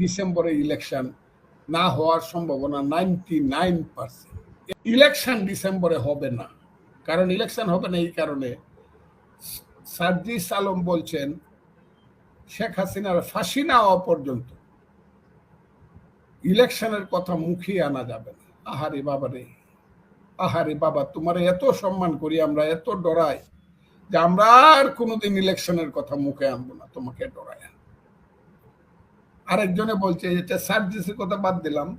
ডিসেম্বরে ইলেকশন না হওয়ার সম্ভাবনা 99%। ইলেকশন ডিসেম্বরে হবে না, কারণ ইলেকশন হবে না এই কারণে সার্জিস আলম বলছেন শেখ হাসিনার ফাঁসি না হওয়া পর্যন্ত ইলেকশনের কথা মুখে আনা যাবে না। আহারে বাবা রে, আহারে বাবা, তোমার এত সম্মান করি আমরা, এত ডরাই যে আমরা আর কোনোদিন ইলেকশনের কথা মুখে আনবো না, তোমাকে ডরাই। আরেকজনে বলছে, এটা সার্জিসের কথা বাদ দিলাম,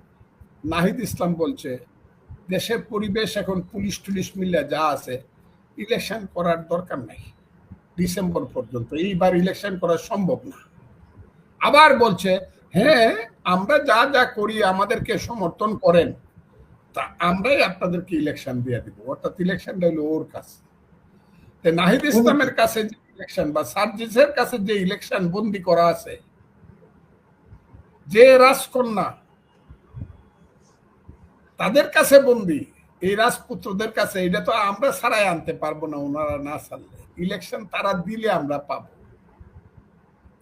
নাহিদ ইসলাম বলছে দেশের পরিবেশ এখন পুলিশ টুলিশ মিলে যা আছে, ইলেকশন করার দরকার নাই ডিসেম্বর পর্যন্ত, এইবার ইলেকশন করা সম্ভব না। আবার বলছে হ্যাঁ আমরা যা যা করি আমাদেরকে সমর্থন করেন, তা আমরাই আপনাদেরকে ইলেকশন দিয়ে দিব, অর্থাৎ ইলেকশনটা হলো ওর কাছে। নাহিদ ইসলামের কাছে যে ইলেকশন বা সার্জিসের কাছে যে ইলেকশন বন্দি করা আছে, যে রাজকন্যা তাদের কাছে বন্দি, এই রাজপুত্রদের কাছে, এটা তো আমরা ছাড়াই আনতে পারবো না, ওনারা না ছাড়লে। ইলেকশন তারা দিলে আমরা পাবো।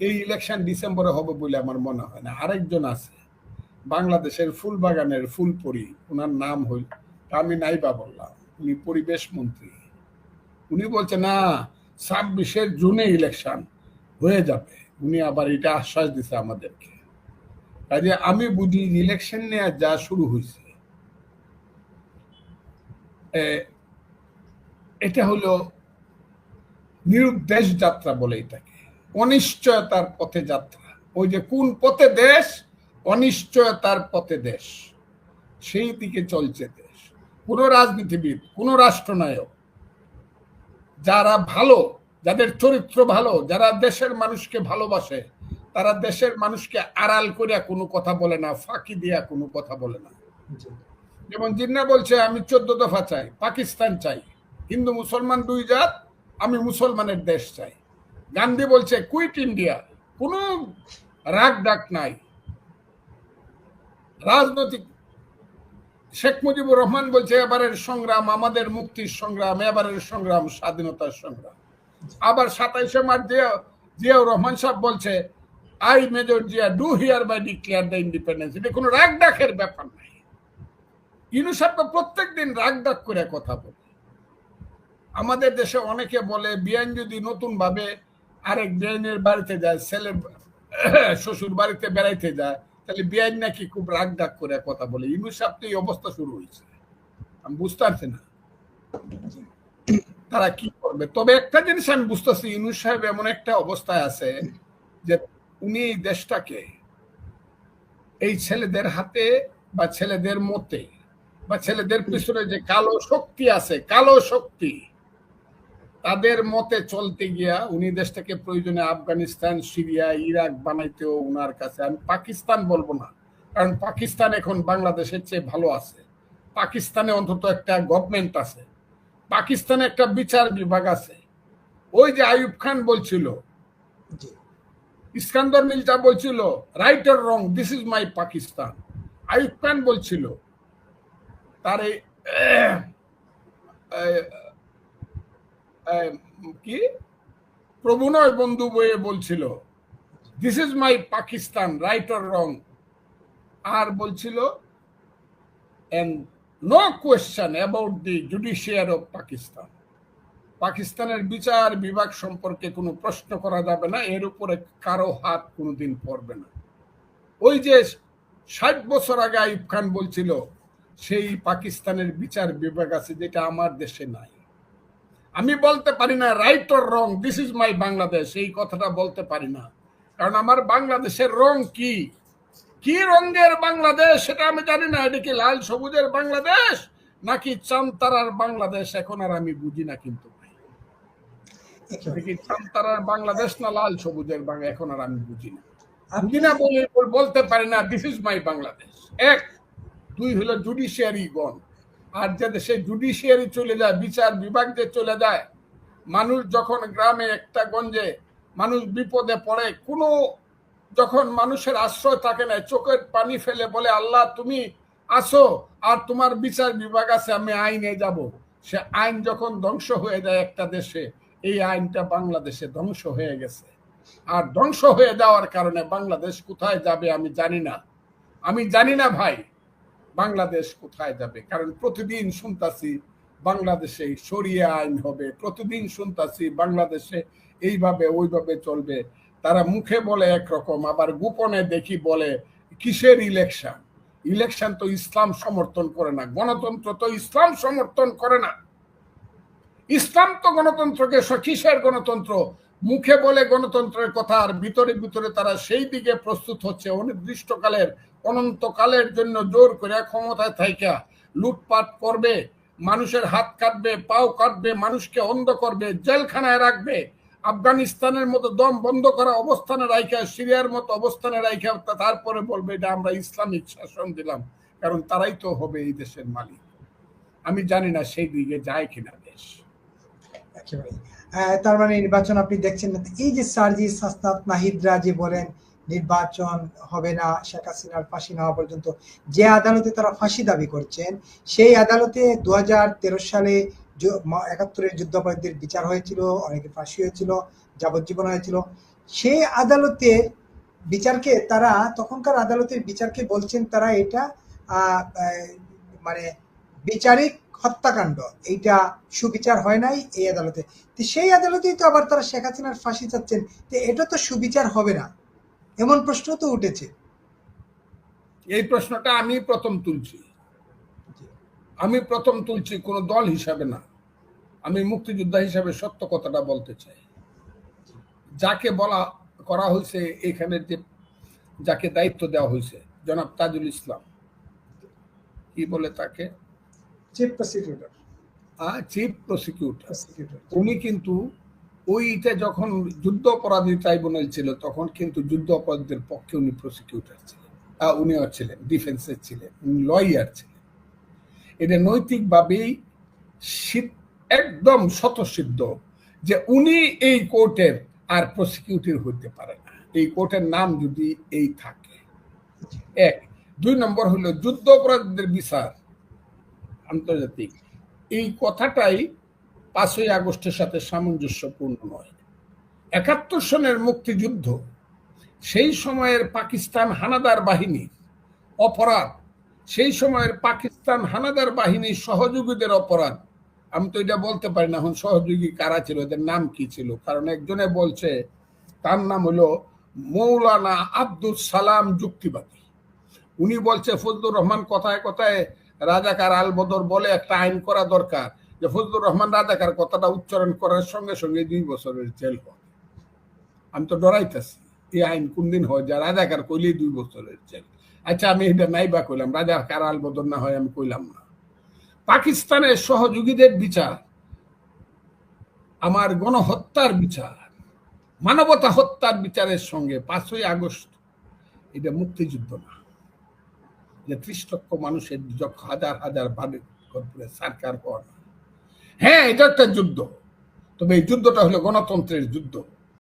এই ইলেকশন ডিসেম্বরে হবে বলে আমার মনে হয় না। আরেকজন আছে বাংলাদেশের ফুলবাগানের ফুলপরি, ওনার নাম হইল, আমি নাইবা বললাম, উনি পরিবেশ মন্ত্রী। উনি বলছে না 26 জুনে ইলেকশন হয়ে যাবে, উনি আবার এটা আশ্বাস দিছে আমাদেরকে। কাজে আমি বুঝি ইলেকশন নিয়ে যা শুরু হয়েছে এটা হলো নিরুদ্দেশ যাত্রা বলে এটাকে, অনিশ্চয়তার পথে যাত্রা। ওই যে কোন পথে দেশ, অনিশ্চয়তার পথে দেশ, সেই দিকে চলছে দেশ। কোন রাজনীতিবিদ, কোন রাষ্ট্রনায়ক যারা ভালো, যাদের চরিত্র ভালো, যারা দেশের মানুষকে ভালোবাসে, তারা দেশের মানুষকে আড়াল করিয়া কোনো কথা বলে না, ফাঁকি দিয়া কোনো কথা বলে না। যেমন জিন্না বলছে আমি 14 দফা চাই, পাকিস্তান চাই, হিন্দু মুসলমান 2 জাত, আমি মুসলমানের দেশ চাই। গান্ধী বলছে কুইট ইন্ডিয়া, কোনো রাগ ডাক নাই। রাজনৈতিক শেখ মুজিবুর রহমান বলছে এবারের সংগ্রাম আমাদের মুক্তির সংগ্রাম, এবারের সংগ্রাম স্বাধীনতার সংগ্রাম। আবার 27 মার্চ জিয়াউর রহমান সাহেব বলছে I major Zia do hereby declare the independence. এটা কোনো রাগ ডাকের ব্যাপার নাই। ইউনূস সাহেব তো প্রত্যেকদিন রাগ ডাক করে কথা বলে। আমাদের দেশে অনেকে বলে বিআইন যদি নতুন ভাবে আরেক বিআইনের বাড়িতে যায়, ছেলের শ্বশুর বাড়িতে বেড়াইতে যায়, তাহলে বিআইন নাকি খুব রাগ ডাক করে কথা বলে। ইউনূস সাহেব তো এই অবস্থা শুরু হয়েছে, আমি বুঝতে পারছি না তারা কি করবে। তবে একটা জিনিস আমি বুঝতেছি, ইউনূস সাহেব এমন একটা অবস্থায় আছে যে উনি দেশটাকে এই ছেলেদের হাতে বা ছেলেদের মতে বা ছেলেদের পিছনে যে কালো শক্তি আছে, কালো শক্তি, তাদের মতে চলতে গিয়া উনি দেশটাকে প্রয়োজনে আফগানিস্তান, সিরিয়া, ইরাক বানাইতেও উনার কাছে, আমি পাকিস্তান বলবো না, কারণ পাকিস্তান এখন বাংলাদেশের চেয়ে ভালো আছে। পাকিস্তানে অন্তত একটা গভর্নমেন্ট আছে, পাকিস্তানে একটা বিচার বিভাগ আছে। ওই যে আইয়ুব খান বলছিল, ইস্কান্দর মির্জা বলছিল right or wrong this is my Pakistan. Ayub Khan বলছিল, তার কি প্রভুনয় বন্ধু বইয়ে বলছিল this is my Pakistan right or wrong, আর বলছিল and no question about the judiciary of Pakistan. পাকিস্তানের বিচার বিভাগ সম্পর্কে কোনো প্রশ্ন করা যাবে না, এর উপরে কারো হাত কোনোদিন পড়বে না। ওই যে 60 বছর আগে আইয়ুব খান বলছিল, সেই পাকিস্তানের বিচার বিভাগ আছে যেটা আমার দেশে নাই। আমি বলতে পারি না right or wrong this is মাই বাংলাদেশ, এই কথাটা বলতে পারি না, কারণ আমার বাংলাদেশের রং কি, কি রঙের বাংলাদেশ সেটা আমি জানি না। এটা কি লাল সবুজের বাংলাদেশ নাকি চাঁদতারার বাংলাদেশ, এখন আর আমি বুঝি না। কিন্তু কি চাঁদতারার বাংলাদেশ না লাল সবুজের বাংলা, এখন আর আমি বুঝি না। বলতে পারি না দিস ইজ মাই বাংলাদেশ। 1 2 হলো জুডিশিয়ারি গণ, আর যে দেশে জুডিশিয়ারি চলে যায়, বিচার বিভাগ যে চলে যায়, মানুষ যখন গ্রামে একটা গঞ্জে মানুষ বিপদে পড়ে, কোনো যখন মানুষের আশ্রয় থাকে না, চোখের পানি ফেলে বলে আল্লাহ তুমি আসো আর তোমার বিচার বিভাগ আছে, আমি আইনে যাব। সে আইন যখন ধ্বংস হয়ে যায় একটা দেশে, এই আইনটা বাংলাদেশে ধ্বংস হয়ে গেছে। আর ধ্বংস হয়ে যাওয়ার কারণে বাংলাদেশ কোথায় যাবে আমি জানি না ভাই, বাংলাদেশ কোথায় যাবে। কারণ প্রতিদিন শুনতাছি বাংলাদেশে শরিয়া আইন হবে, প্রতিদিন শুনতাছি বাংলাদেশে এইভাবে ওইভাবে চলবে। তারা মুখে বলে একরকম, আবার গোপনে দেখি বলে কিসের ইলেকশন। ইলেকশন তো ইসলাম সমর্থন করে না, গণতন্ত্র তো ইসলাম সমর্থন করে না। ইসলাম তো গণতন্ত্রকে, কিসের গণতন্ত্র? মুখে বলে গণতন্ত্রের কথা, আর ভিতরে ভিতরে তারা সেই দিকে প্রস্তুত হচ্ছে অনির্দিষ্টকালের, অনন্তকালের জন্য জোর করে ক্ষমতায় থাইকা লুটপাট করবে, মানুষের হাত কাটবে, পাও কাটবে, মানুষকে অন্ধ করবে, জেলখানায় রাখবে, আফগানিস্তানের মতো দম বন্ধ করা অবস্থানে রাইখা, সিরিয়ার মতো অবস্থানে রাইখা তারপরে বলবে এটা আমরা ইসলামিক শাসন দিলাম, কারণ তারাই তো হবে এই দেশের মালিক। আমি জানি না সেই দিকে যায় কিনা দেশ। তার মানে নির্বাচন আপনি দেখছেন না। এই যে সার্জিস হাসনাত নাহিদরা যে বলেন নির্বাচন হবে না শেখ হাসিনার ফাঁসি না হওয়া পর্যন্ত, যে আদালতে তারা ফাঁসি দাবি করছেন, সেই আদালতে 2013 সালে 71-এর যুদ্ধাপরাধীদের বিচার হয়েছিল, অনেকে ফাঁসি হয়েছিল, যাবজ্জীবন হয়েছিল। সেই আদালতের বিচারকে তারা, তখনকার আদালতের বিচারকে বলছেন তারা এটা মানে বিচারিক হত্যাকাণ্ড, এইটা সুবিচার হয় নাই এই আদালতে। তো সেই আদালতেই তো আবার তারা শেখ হাসিনার ফাঁসি চাচ্ছেন, তো এটা তো সুবিচার হবে না, এমন প্রশ্ন তো উঠেছে। এই প্রশ্নটা আমি প্রথম তুলছি, কোন দল হিসাবে না, আমি মুক্তিযোদ্ধা হিসাবে সত্য কথাটা বলতে চাই। যাকে বলা করা হয়েছে এখানে, যে যাকে দায়িত্ব দেওয়া হয়েছে, জনাব তাজুল ইসলাম, কি বলে তাকে, চিফ প্রসিকিউটর, উনি কিন্তু ওইটা যখন যুদ্ধ অপরাধী ট্রাইব্যুনাল ছিল, তখন কিন্তু যুদ্ধ অপরাধীদের পক্ষে উনি প্রসিকিউটর ছিলেন, উনিও ছিলেন ডিফেন্সের ছিলেন, উনি লয়ার ছিলেন। এটা নৈতিকভাবেই একদম স্বতঃসিদ্ধ যে উনি এই কোর্টের আর প্রসিকিউটর হইতে পারে না, এই কোর্টের নাম যদি এই থাকে। এক, 2 নম্বর হলো যুদ্ধ অপরাধীদের বিচার আন্তর্জাতিক, এই কথাটাই 5ই আগস্টের সাথে সামঞ্জস্যপূর্ণ নয়। 71 সনের মুক্তিযুদ্ধ, সেই সময়ের পাকিস্তান হানাদার বাহিনীর অপরাধ, সেই সময়ের পাকিস্তান হানাদার বাহিনীর সহযোগীদের অপরাধ, আমি তো এটা বলতে পারি না এখন সহযোগী কারা ছিল, এদের নাম কি ছিল, কারণ একজনে বলছে তার নাম হলো মৌলানা আব্দুল সালাম যুক্তিবাদী। উনি বলছে ফজলুর রহমান কথায় কথায় রাজাকার আলবদর বলে একটা আইন করা দরকার, যে ফজলুর রহমান রাজাকার কথাটা উচ্চারণ করার সঙ্গে সঙ্গে 2 বছরের জেল হয়। আমি তো ডরাইতেছি এই আইন কোন দিন হয় যা রাজাকার কইলেই 2 বছরের জেল। আচ্ছা আমি এটা নাই বা কইলাম, রাজাকার আলবদর না হয় আমি কইলাম না। পাকিস্তানের সহযোগীদের বিচার, আমার গণহত্যার বিচার, মানবতা হত্যার বিচারের সঙ্গে 5ই আগস্ট এটা মুক্তিযুদ্ধ না, যে 30 লক্ষ মানুষের হাজার হাজার সরকার হওয়া। হ্যাঁ, এটা একটা যুদ্ধ, তবে এই যুদ্ধটা হলো গণতন্ত্রের যুদ্ধ।